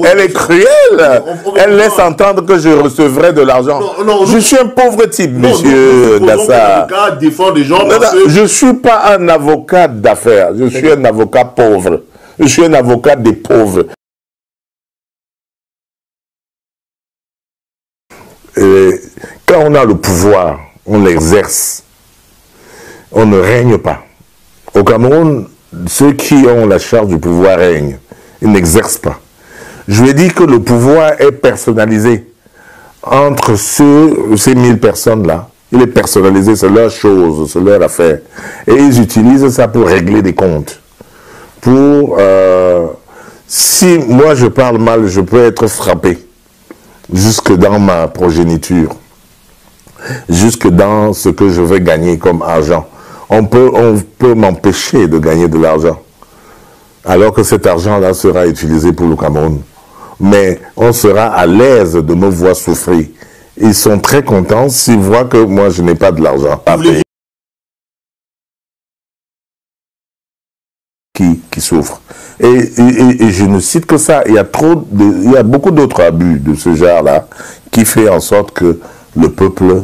Elle est cruelle. Elle laisse entendre que je recevrai de l'argent. Je suis un pauvre type, monsieur Dassa. Je ne suis pas un avocat d'affaires. Je suis un avocat pauvre. Je suis un avocat des pauvres. Et quand on a le pouvoir, on l'exerce. On ne règne pas. Au Cameroun, ceux qui ont la charge du pouvoir règnent. Ils n'exercent pas. Je lui ai dit que le pouvoir est personnalisé entre ces 1000 personnes-là. Il est personnalisé, c'est leur chose, c'est leur affaire. Et ils utilisent ça pour régler des comptes. Si moi je parle mal, je peux être frappé jusque dans ma progéniture, jusque dans ce que je vais gagner comme argent. On peut m'empêcher de gagner de l'argent, alors que cet argent-là sera utilisé pour le Cameroun. Mais on sera à l'aise de me voir souffrir. Ils sont très contents s'ils voient que moi je n'ai pas de l'argent à payer. Qui souffrent. Et je ne cite que ça. Il y a beaucoup d'autres abus de ce genre-là qui fait en sorte que le peuple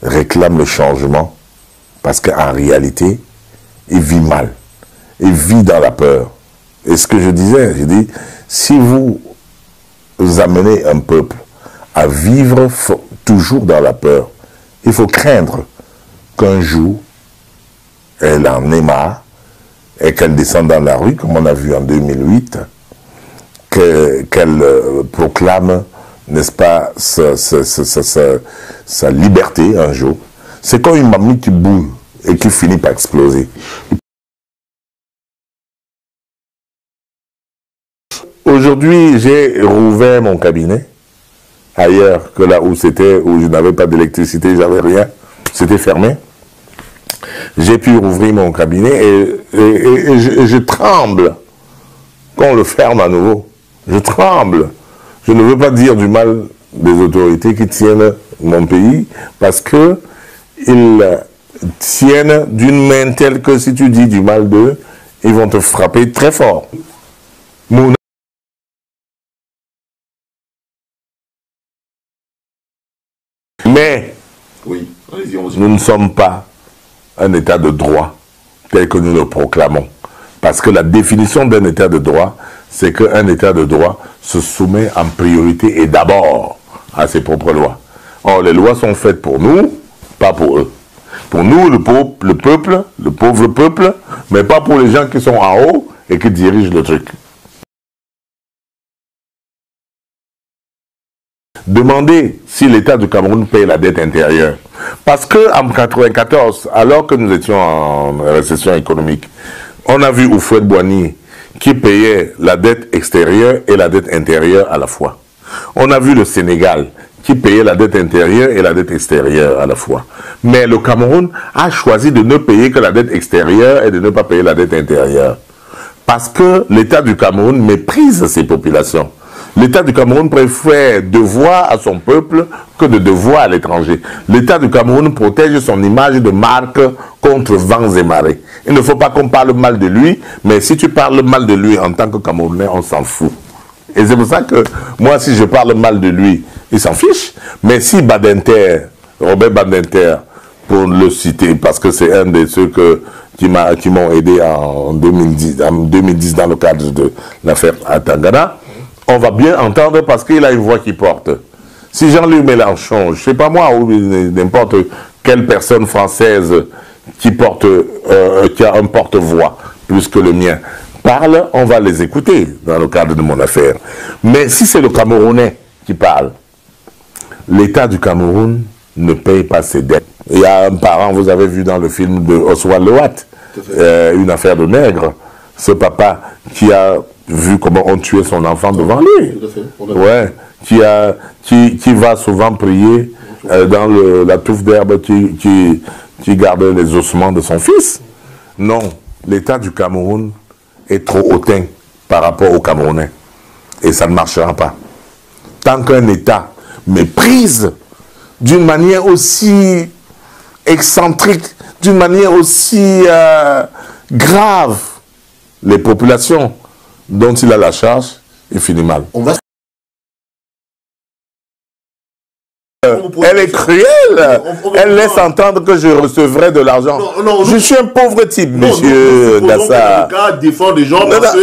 réclame le changement parce qu'en réalité, il vit mal. Il vit dans la peur. Et ce que je disais, j'ai dit, si vous amenez un peuple à vivre toujours dans la peur, il faut craindre qu'un jour, elle en ait marre et qu'elle descende dans la rue, comme on a vu en 2008, qu'elle proclame, n'est-ce pas, sa liberté un jour. C'est comme une mamie qui boule et qui finit par exploser. Aujourd'hui, j'ai rouvert mon cabinet, ailleurs que là où c'était, où je n'avais pas d'électricité, j'avais rien, c'était fermé. J'ai pu rouvrir mon cabinet et je tremble qu'on le ferme à nouveau. Je tremble. Je ne veux pas dire du mal des autorités qui tiennent mon pays parce que ils tiennent d'une main telle que si tu dis du mal d'eux, ils vont te frapper très fort. Mais oui, nous ne sommes pas un état de droit tel que nous le proclamons. Parce que la définition d'un état de droit, c'est qu'un état de droit se soumet en priorité et d'abord à ses propres lois. Or, les lois sont faites pour nous, pas pour eux. Pour nous, le pauvre peuple, mais pas pour les gens qui sont en haut et qui dirigent le truc. Demandez si l'État du Cameroun paye la dette intérieure. Parce qu'en 1994, alors que nous étions en récession économique, on a vu Houphouët-Boigny qui payait la dette extérieure et la dette intérieure à la fois. On a vu le Sénégal qui payait la dette intérieure et la dette extérieure à la fois. Mais le Cameroun a choisi de ne payer que la dette extérieure et de ne pas payer la dette intérieure. Parce que l'État du Cameroun méprise ses populations. L'État du Cameroun préfère devoir à son peuple que de devoir à l'étranger. L'État du Cameroun protège son image de marque contre vents et marées. Il ne faut pas qu'on parle mal de lui, mais si tu parles mal de lui en tant que Camerounais, on s'en fout. Et c'est pour ça que moi, si je parle mal de lui, il s'en fiche. Mais si Badinter, Robert Badinter, pour le citer, parce que c'est un de ceux qui m'ont aidé en 2010 dans le cadre de l'affaire Atangana, on va bien entendre parce qu'il a une voix qui porte. Si Jean-Luc Mélenchon, je ne sais pas moi, ou n'importe quelle personne française qui a un porte-voix plus que le mien, parle, on va les écouter dans le cadre de mon affaire. Mais si c'est le Camerounais qui parle, l'État du Cameroun ne paye pas ses dettes. Il y a un parent, vous avez vu dans le film de Oswald Loat, une affaire de nègre, ce papa qui a vu comment on tuait son enfant devant lui. Ouais, qui va souvent prier dans la touffe d'herbe qui garde les ossements de son fils. Non, l'État du Cameroun est trop hautain par rapport aux Camerounais. Et ça ne marchera pas. Tant qu'un État méprise d'une manière aussi excentrique, d'une manière aussi grave, les populations dont il a la charge, il finit mal. On va... Elle est cruelle. Elle laisse entendre que je recevrai de l'argent. Je suis un pauvre type, monsieur Dassa.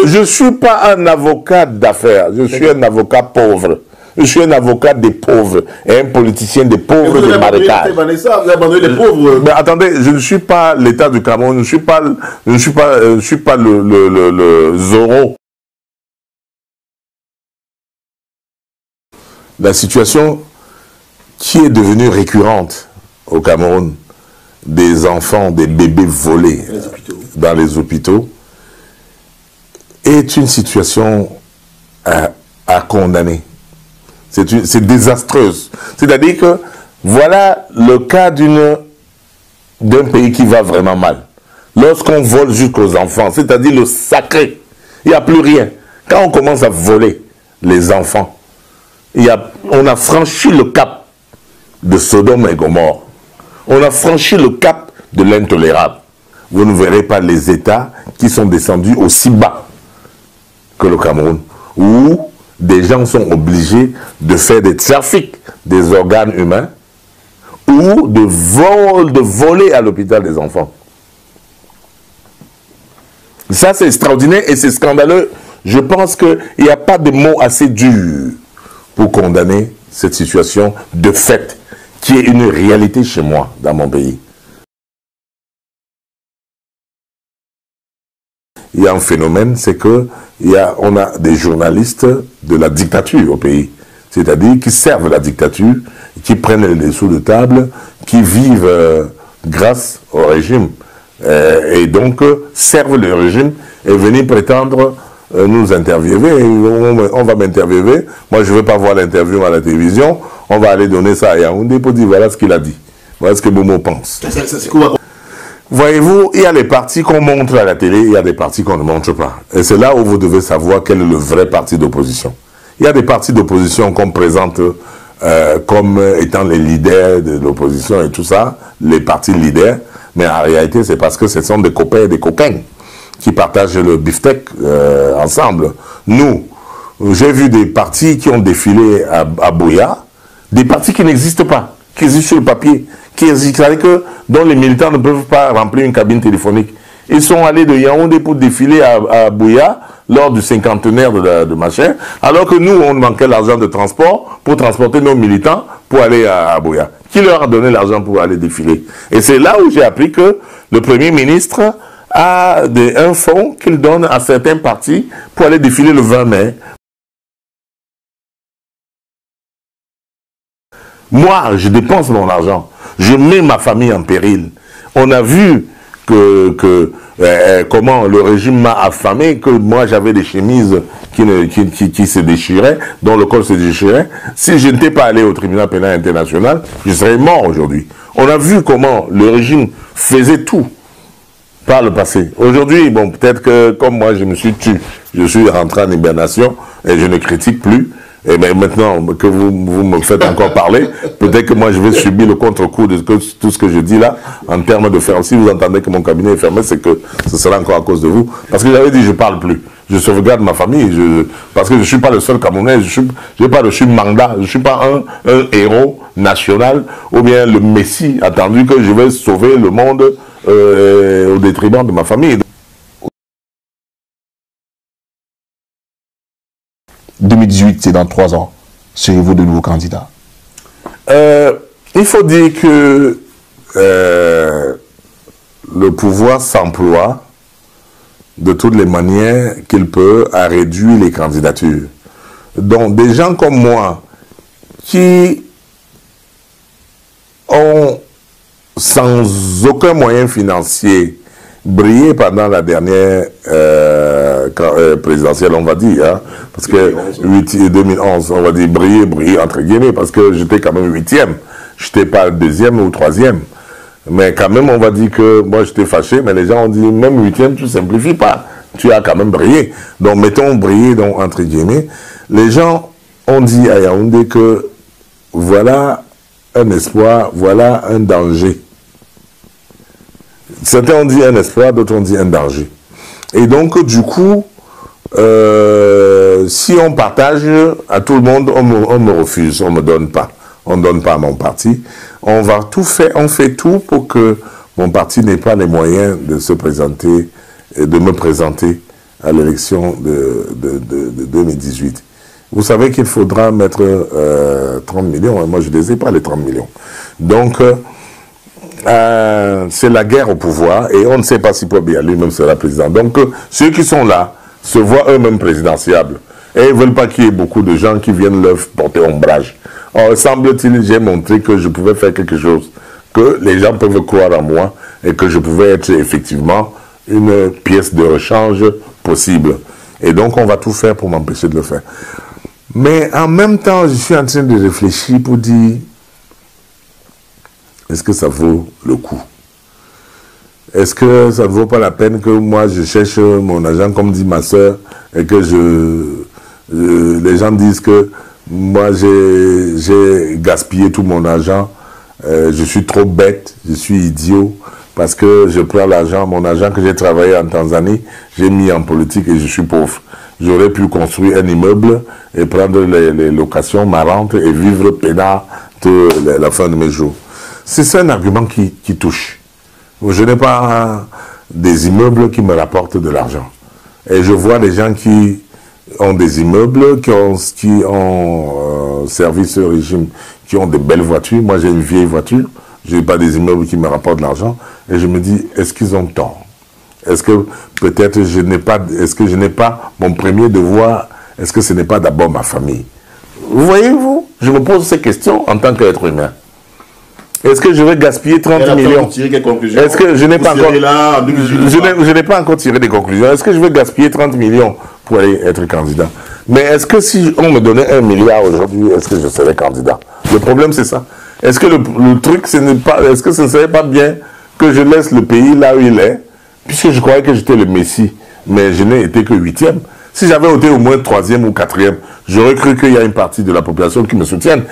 Je ne suis pas un avocat d'affaires. Je suis un avocat pauvre. Je suis un avocat des pauvres et un politicien des pauvres des marécages. Mais attendez, je ne suis pas l'État du Cameroun. Je ne suis pas le Zorro. La situation qui est devenue récurrente au Cameroun, des enfants, des bébés volés dans les hôpitaux, est une situation à condamner. C'est désastreuse. C'est-à-dire que voilà le cas d'un pays qui va vraiment mal. Lorsqu'on vole jusqu'aux enfants, c'est-à-dire le sacré, il n'y a plus rien. Quand on commence à voler les enfants, on a franchi le cap de Sodome et Gomorrhe. On a franchi le cap de l'intolérable. Vous ne verrez pas les États qui sont descendus aussi bas que le Cameroun, où des gens sont obligés de faire des trafics des organes humains ou de voler à l'hôpital des enfants. Ça, c'est extraordinaire et c'est scandaleux. Je pense qu'il n'y a pas de mots assez durs pour condamner cette situation de fait, qui est une réalité chez moi, dans mon pays. Il y a un phénomène, c'est que on a des journalistes de la dictature au pays, c'est-à-dire qui servent la dictature, qui prennent les dessous de table, qui vivent grâce au régime, et donc servent le régime et venir prétendre nous interviewer. On va m'interviewer, moi je ne veux pas voir l'interview à la télévision, on va aller donner ça à Yaoundé pour dire voilà ce qu'il a dit, voilà ce que Momo pense. Voyez-vous, il y a les partis qu'on montre à la télé, il y a des partis qu'on ne montre pas. Et c'est là où vous devez savoir quel est le vrai parti d'opposition. Il y a des partis d'opposition qu'on présente comme étant les leaders de l'opposition et tout ça, les partis leaders, mais en réalité c'est parce que ce sont des copains et des coquins qui partagent le beefsteak ensemble. Nous, j'ai vu des partis qui ont défilé à Buea, des partis qui n'existent pas, qui existent sur le papier, c'est-à-dire que dont les militants ne peuvent pas remplir une cabine téléphonique. Ils sont allés de Yaoundé pour défiler à Buea lors du cinquantenaire de machin, alors que nous, on manquait l'argent de transport pour transporter nos militants pour aller à Buea. Qui leur a donné l'argent pour aller défiler? Et c'est là où j'ai appris que le Premier ministre a un fonds qu'il donne à certains partis pour aller défiler le 20 mai. Moi, je dépense mon argent. Je mets ma famille en péril. On a vu comment le régime m'a affamé, que moi j'avais des chemises qui se déchiraient, dont le col se déchirait. Si je n'étais pas allé au tribunal pénal international, je serais mort aujourd'hui. On a vu comment le régime faisait tout par le passé. Aujourd'hui, bon, peut-être que comme moi je me suis tué, je suis rentré en hibernation et je ne critique plus. Et bien maintenant que vous me faites encore parler, peut-être que moi je vais subir le contre-coup de tout ce que je dis là, en termes de ferme. Si vous entendez que mon cabinet est fermé, c'est que ce sera encore à cause de vous. Parce que j'avais dit je ne parle plus. Je sauvegarde ma famille, parce que je ne suis pas le seul Camerounais, je suis mandat, je ne suis pas un héros national, ou bien le messie attendu que je vais sauver le monde au détriment de ma famille. 2018, c'est dans 3 ans. Serez-vous de nouveau candidat? Il faut dire que le pouvoir s'emploie de toutes les manières qu'il peut à réduire les candidatures. Donc des gens comme moi qui ont sans aucun moyen financier brillé pendant la dernière présidentielle, on va dire, hein, parce que 2011, on va dire briller entre guillemets, parce que j'étais quand même 8e, j'étais pas 2e ou 3e, mais quand même on va dire que moi j'étais fâché, mais les gens ont dit même 8e tu simplifies pas, tu as quand même brillé, donc mettons briller donc entre guillemets. Les gens ont dit à Yaoundé que voilà un espoir, voilà un danger. Certains ont dit un espoir, d'autres ont dit un danger. Et donc, du coup, Si on partage à tout le monde, on me refuse, on me donne pas. On ne donne pas à mon parti. On va tout faire, on fait tout pour que mon parti n'ait pas les moyens de se présenter, de me présenter à l'élection de 2018. Vous savez qu'il faudra mettre 30 millions. Moi, je ne les ai pas, les 30 millions. Donc, c'est la guerre au pouvoir et on ne sait pas si Paul Biya lui-même sera président. Donc, ceux qui sont là se voient eux-mêmes présidentiables. Et ils ne veulent pas qu'il y ait beaucoup de gens qui viennent leur porter ombrage. Or, semble-t-il, j'ai montré que je pouvais faire quelque chose, que les gens peuvent croire en moi et que je pouvais être effectivement une pièce de rechange possible. Et donc, on va tout faire pour m'empêcher de le faire. Mais en même temps, je suis en train de réfléchir pour dire, est-ce que ça vaut le coup? Est-ce que ça ne vaut pas la peine que moi, je cherche mon argent, comme dit ma soeur, et que les gens disent que moi, j'ai gaspillé tout mon argent, je suis trop bête, je suis idiot, parce que je prends l'argent, mon argent que j'ai travaillé en Tanzanie, j'ai mis en politique et je suis pauvre. J'aurais pu construire un immeuble et prendre les locations marrantes et vivre peinard la fin de mes jours. C'est un argument qui touche. Je n'ai pas des immeubles qui me rapportent de l'argent. Et je vois des gens qui ont des immeubles, qui ont servi ce régime, qui ont de belles voitures. Moi, j'ai une vieille voiture. Je n'ai pas des immeubles qui me rapportent de l'argent. Et je me dis, est-ce qu'ils ont tort? Est-ce que peut-être je n'ai pas mon premier devoir? Est-ce que ce n'est pas d'abord ma famille? Vous voyez-vous? Je me pose ces questions en tant qu'être humain. Est-ce que je vais gaspiller 30 millions? Est-ce que je n'ai pas encore... Je n'ai pas encore tiré des conclusions. Est-ce que je vais gaspiller 30 millions pour aller être candidat? Mais est-ce que si on me donnait 1 milliard aujourd'hui, est-ce que je serais candidat? Le problème, c'est ça. Est-ce que le truc, est-ce que ce ne serait pas bien que je laisse le pays là où il est, puisque je croyais que j'étais le Messie, mais je n'ai été que 8e. Si j'avais été au moins 3e ou 4e, j'aurais cru qu'il y a une partie de la population qui me soutienne.